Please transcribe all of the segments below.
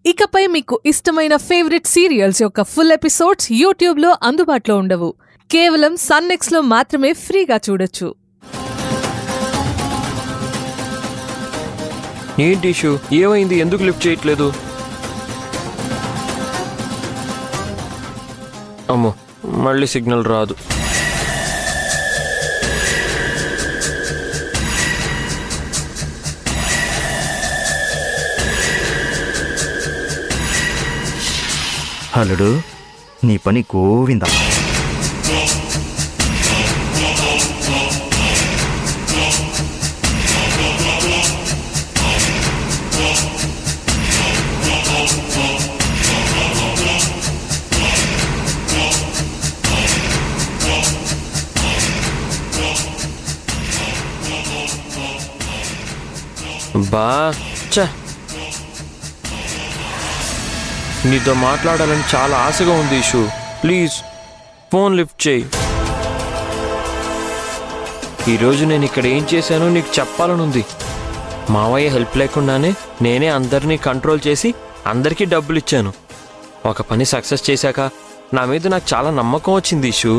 ఇకపై మీకు ఇష్టమైన ఫేవరెట్ సీరియల్స్ యొక్క ఫుల్ ఎపిసోడ్స్ యూట్యూబ్లో అందుబాటులో ఉండవు. కేవలం సన్నెక్స్లో మాత్రమే ఫ్రీగా చూడొచ్చు. ఏంటి ఇష్యూ? ఏమైంది? ఎందుకు లిఫ్ట్ చేయట్లేదు? అమ్మో, మళ్ళీ సిగ్నల్ రాదు. అల్లుడు, నీ పని గోవిందా. బా చ నీతో మాట్లాడాలని చాలా ఆశగా ఉంది ఇషు. ప్లీజ్ ఫోన్ లిఫ్ట్ చేయి. ఈరోజు నేను ఇక్కడ ఏం చేశానో నీకు చెప్పాలనుంది. మావయ్య హెల్ప్ లేకుండానే నేనే అందరినీ కంట్రోల్ చేసి అందరికీ డబ్బులు ఇచ్చాను. ఒక పని సక్సెస్ చేశాక నా మీద నాకు చాలా నమ్మకం వచ్చింది ఇషు.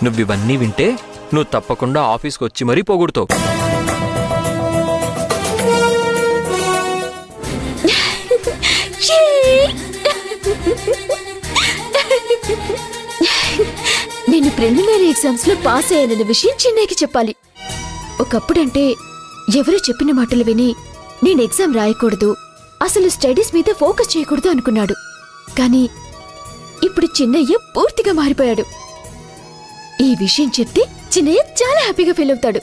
నువ్వు ఇవన్నీ వింటే నువ్వు తప్పకుండా ఆఫీస్కి వచ్చి మరీ పొగుడుతావు. నేను ప్రిలిమినరీ ఎగ్జామ్స్ లో పాస్ అయ్యానన్న విషయం చిన్నయ్యకి చెప్పాలి. ఒకప్పుడంటే ఎవరో చెప్పిన మాటలు విని నేను ఎగ్జామ్ రాయకూడదు, అసలు స్టడీస్ మీద ఫోకస్ చేయకూడదు అనుకున్నాడు. కానీ ఇప్పుడు చిన్నయ్య పూర్తిగా మారిపోయాడు. ఈ విషయం చెప్తే చిన్నయ్య చాలా హ్యాపీగా ఫీల్ అవుతాడు.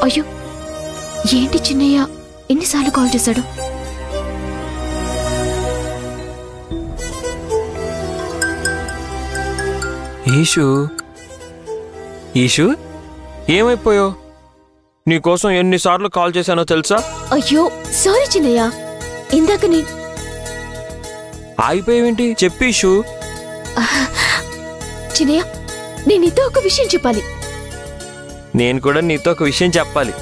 అయ్యో, ఏంటి చిన్నయ్య ఎన్నిసార్లు కాల్ చేశాడు? ఈషు, ఈషు ఏమైపోయావు? నీకోసం ఎన్నిసార్లు కాల్ చేశానో తెలుసా? అయ్యో సారీ చిన్నయ్య, ఇందాక ఆగిపోయావేంటి? చెప్పి ఈషు. చిన్నయ్య, నేను నీతో ఒక విషయం చెప్పాలి. నేను కూడా నీతో ఒక విషయం చెప్పాలి.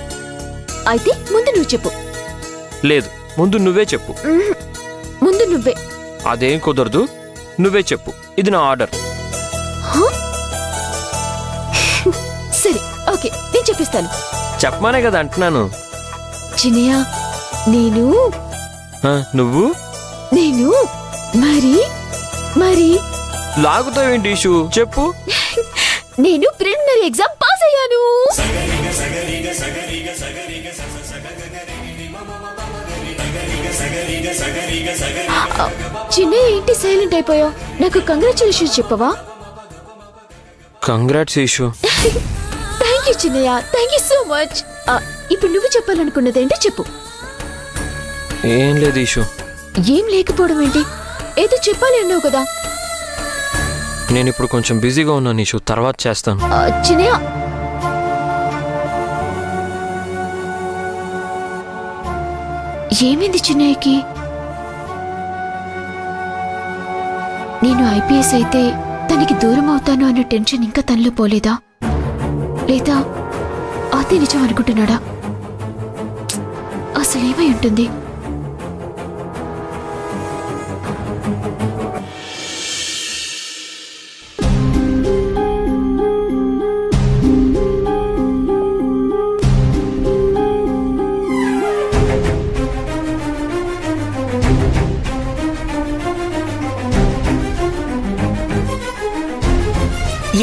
అయితే ముందు నువ్వు చెప్పు. లేదు, ముందు నువ్వే చెప్పు. ముందు నువ్వే. అదేం కుదరదు, నువ్వే చెప్పు. ఇది నా ఆర్డర్. సరే, ఓకే, నేను చెప్పిస్తాను. చెప్పమానే కదా అంటున్నాను. చిన్నయ్య, నువ్వు మరి మరి లాగుతావేంటి ఇషు? చెప్పు. నేను ప్రిలిమినరీ ఎగ్జామ్ పాస్ అయ్యాను. చిన్నయ్య ఏంటి సైలెంట్ అయిపోయావు? నాకు కంగ్రాచులేషన్స్ చెప్పవా? Congrats Ishu. Thank you Chinnayya, thank you so much. ఇప్పుడు నువ్వు చెప్పాలనుకున్నదేంటో చెప్పు. ఏం లేదు ఇషు. ఏం లేకపోవడం ఏంటి? ఏదో చెప్పాలి అన్నావు కదా. నేను ఇప్పుడు కొంచెం బిజీగా ఉన్నాను ఇషు, తర్వాత చేస్తాను. చిన్నయ్య, ఏమైంది చిన్నయ్యకి? నేను ఐపీఎస్ అయితే తనకి దూరం అవుతాను అన్న టెన్షన్ ఇంకా తనలో పోలేదా? లేదా అదే నిజం అనుకుంటున్నాడా? అసలేమై ఉంటుంది?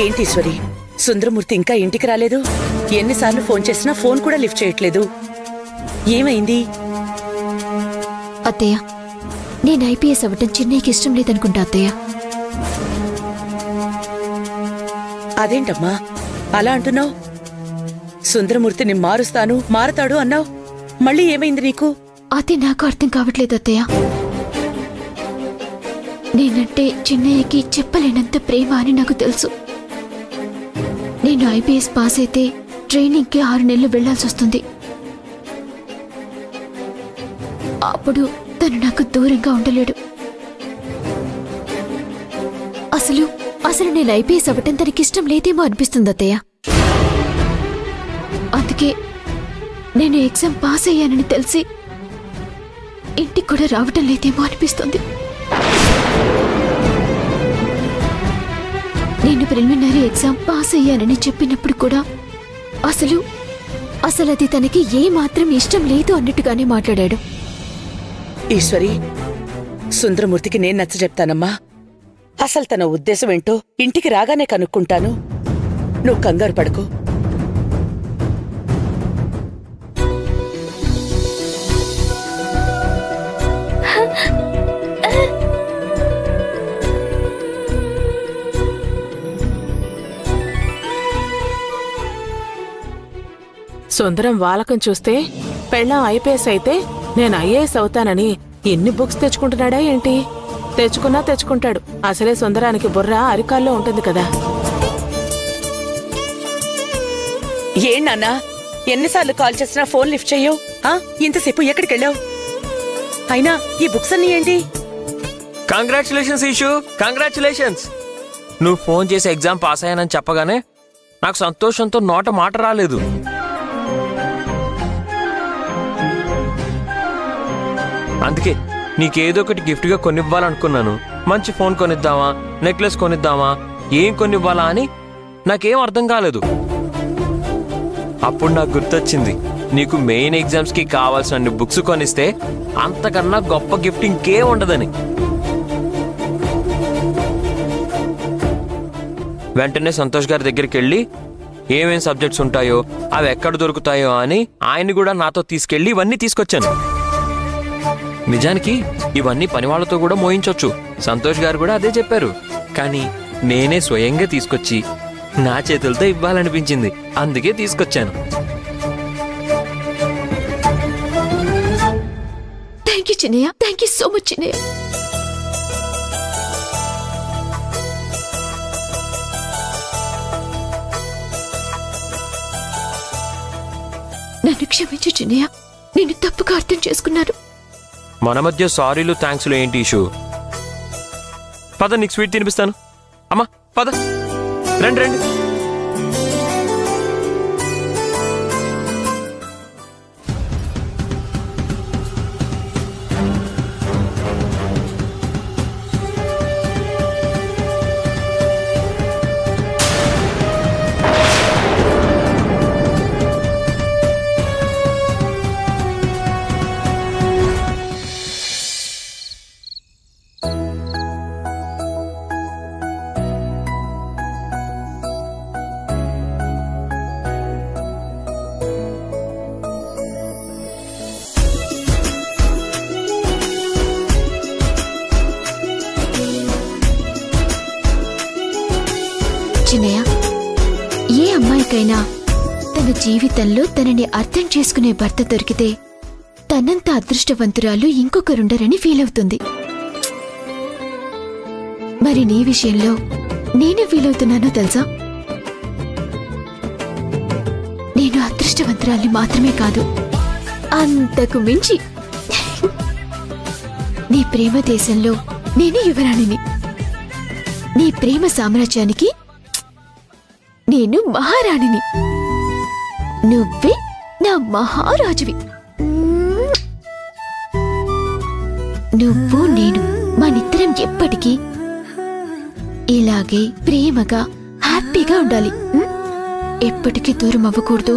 ఏంటి ఈశ్వరి, సుందరమూర్తి ఇంకా ఇంటికి రాలేదు? ఎన్నిసార్లు ఫోన్ చేసినా ఫోన్ కూడా లిఫ్ట్ చేయట్లేదు. ఏమైంది? అత్తయ్య, నేను ఐపీఎస్ అవ్వటం చిన్నయ్యకి ఇష్టం లేదనుకుంటా అత్తయ్య. అదేంటమ్మా అలా అంటున్నావు? సుందరమూర్తిని మారతాడు అన్నావు. మళ్ళీ ఏమైంది నీకు? అదే నాకు అర్థం కావట్లేదు అత్తయ్య. నేనంటే చిన్నయ్యకి చెప్పలేనంత ప్రేమ అని నాకు తెలుసు. నేను ఐపీఎస్ పాస్ అయితే ట్రైనింగ్కి 6 నెలలు వెళ్లాల్సి వస్తుంది. అప్పుడు తను నాకు దూరంగా ఉండలేడు. అసలు అసలు నేను ఐపీఎస్ అవ్వటం తనకిష్టం లేదేమో అనిపిస్తుంది అత్తయ్య. అందుకే నేను ఎగ్జామ్ పాస్ అయ్యానని తెలిసి ఇంటికి కూడా రావటం లేదేమో అనిపిస్తుంది. నేను ప్రిలిమినరీ ఎగ్జామ్ పాస్ అయ్యానని చెప్పినప్పుడు కూడా అసలు అది తనకి ఏ మాత్రం ఇష్టం లేదు అన్నట్టుగానే మాట్లాడాడు. ఈశ్వరి, సుందరమూర్తికి నేను నచ్చ చెప్తానమ్మా. అసలు తన ఉద్దేశం ఏంటో ఇంటికి రాగానే కనుక్కుంటాను. నువ్వు కంగారు పడుకో. సుందరం వాలకం చూస్తే పెళ్ళాం ఐపీఎస్ అయితే నేను ఐఏఎస్ అవుతానని ఎన్ని బుక్స్ తెచ్చుకుంటున్నాడా ఏంటి? తెచ్చుకున్నా తెచ్చుకుంటాడు. అసలే సుందరానికి బుర్ర అరికాల్లో ఉంటుంది కదా. ఏంటన్నా ఎన్నిసార్లు కాల్ చేసినా ఫోన్ లిఫ్ట్ చెయ్యవు? ఇంతసేపు ఎక్కడికెళ్ళావు? అయినా ఈ బుక్స్ అన్నీ ఏంటి? Congratulations Eshu, congratulations. నువ్వు ఫోన్ చేసి ఎగ్జామ్ పాస్ అయ్యానని చెప్పగానే నాకు సంతోషంతో నోట మాట రాలేదు. అందుకే నీకేదో ఒకటి గిఫ్ట్గా కొనివ్వాలనుకున్నాను. మంచి ఫోన్ కొనిద్దామా, నెక్లెస్ కొనిద్దామా, ఏం కొనివ్వాలా అని నాకేం అర్థం కాలేదు. అప్పుడు నాకు గుర్తొచ్చింది, నీకు మెయిన్ ఎగ్జామ్స్కి కావాల్సిన బుక్స్ కొనిస్తే అంతకన్నా గొప్ప గిఫ్ట్ ఇంకేం ఉండదని. వెంటనే సంతోష్ గారి దగ్గరికి వెళ్ళి ఏమేం సబ్జెక్ట్స్ ఉంటాయో, అవి ఎక్కడ దొరుకుతాయో అని ఆయన్ని కూడా నాతో తీసుకెళ్ళి ఇవన్నీ తీసుకొచ్చాను. నిజానికి ఇవన్నీ పని వాళ్ళతో కూడా మోయించొచ్చు, సంతోష్ గారు కూడా అదే చెప్పారు. కానీ నేనే స్వయంగా తీసుకొచ్చి నా చేతులతో ఇవ్వాలనిపించింది, అందుకే తీసుకొచ్చాను. Thank you Chinnayya, thank you so much Chinnayya. నన్ను క్షమించు చిన్నయ్య, నేను తప్పుగా అర్థం చేసుకున్నాను. మన మధ్య సారీలు థ్యాంక్స్లు ఏంటి ఇషు? పద, నీకు స్వీట్ తినిపిస్తాను. అమ్మా పద, రండి రండి. చిన్నయ్య, ఏ అమ్మాయికైనా తన జీవితంలో తనని అర్థం చేసుకునే భర్త దొరికితే తనంత అదృష్టవంతురాలు ఇంకొకరుండరని ఫీల్ అవుతుంది. మరి నీ విషయంలో నేనే ఫీల్ అవుతున్నానో తెలుసా? నేను అదృష్టవంతురాల్ని మాత్రమే కాదు, అంతకు మించి నీ ప్రేమ దేశంలో నేనే యువరాణిని. నీ ప్రేమ సామ్రాజ్యానికి నేను మహారాణిని. నువ్వే నా మహారాజువి. నువ్వు నేను మనిద్దరం ఎప్పటికీ ఇలాగే ప్రేమగా హ్యాపీగా ఉండాలి. ఎప్పటికీ దూరం అవ్వకూడదు,